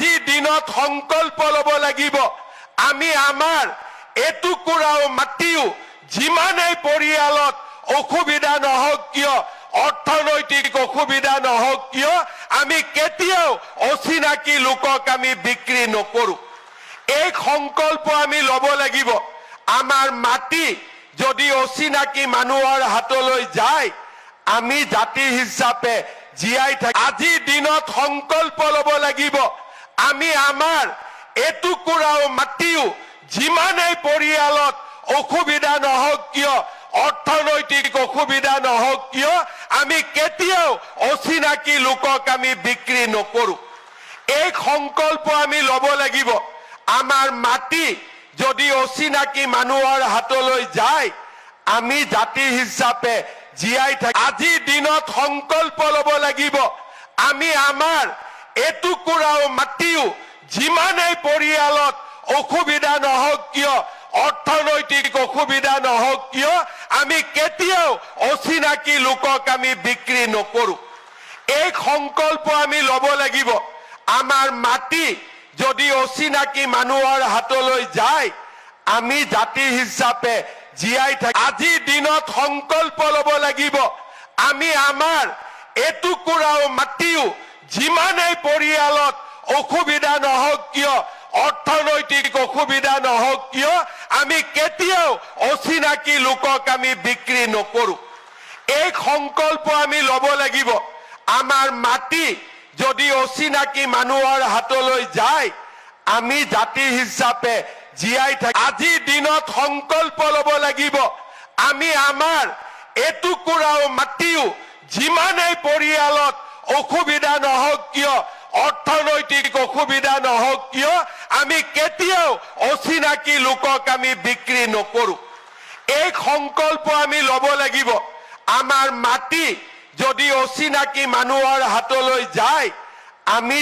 আজিৰ দিনত সংকল্প ল'ব লাগিব আমি আমাৰ এটুকুৰাও মাটিও যিমানেই পৰিয়ালত অসুবিধা নহওক কিয় অৰ্থনৈতিক অসুবিধা নহওক কিয় আমি কেতিয়াও অচিনাকি লোকক আমি বিক্ৰী নকৰো এই সংকল্প আমি ল'ব লাগিব আমাৰ মাটি যদি অচিনাকি মানুহৰ হাতলৈ যায় আমি জাতি হিচাপে জীয়াই থাকি আজিৰ দিনত সংকল্প ল'ব লাগিব আমি আমাৰ এটুকুৰাও মাটিও যিমানেই পৰিয়ালত অসুবিধা নহওক কিয় অৰ্থনৈতিক অসুবিধা নহওক কিয় আমি কেতিয়াও অচিনাকি লোকক আমি বিক্ৰী নকৰো এই সংকল্প আমি ল'ব লাগিব আমাৰ মাটি যদি অচিনাকি মানুহৰ হাতলৈ যায় আমি জাতি হিচাপে জীয়াই থাকি আজিৰ দিনত সংকল্প ল'ব লাগিব আমি আমাৰ এটুকুৰাও মাটিও যিমানেই পৰিয়ালত অসুবিধা নহওক কিয় অৰ্থনৈতিক অসুবিধা নহওক কিয় আমি কেতিয়াও অচিনাকি লোকক আমি বিক্ৰী নকৰো এই সংকল্প আমি ল'ব লাগিব আমাৰ মাটি যদি অচিনাকি মানুহৰ হাতলৈ যায় আমি জাতি হিচাপে জীয়াই থাকি আজিৰ দিনত সংকল্প ল'ব লাগিব আমি আমাৰ এটুকুৰাও মাটিও যিমানেই পৰিয়ালত অসুবিধা নহওক কিয় অৰ্থনৈতিক অসুবিধা নহওক কিয় আমি কেতিয়াও অচিনাকি লোকক আমি বিক্ৰী নকৰো এই সংকল্প আমি ল'ব লাগিব আমাৰ মাটি যদি অচিনাকি মানুহৰ হাতলৈ যায় আমি জাতি হিচাপে জীয়াই থাকি আজিৰ দিনত সংকল্প ল'ব লাগিব আমি আমাৰ এটুকুৰাও মাটিও যিমানেই পৰিয়ালত অসুবিধা নহওক কিয় অৰ্থনৈতিক অসুবিধা নহওক কিয় আমি কেতিয়াও অচিনাকি লোকক আমি বিক্ৰী নকৰো এই সংকল্প আমি ল'ব লাগিব আমাৰ মাটি যদি অচিনাকি মানুহৰ হাতলৈ যায় আমি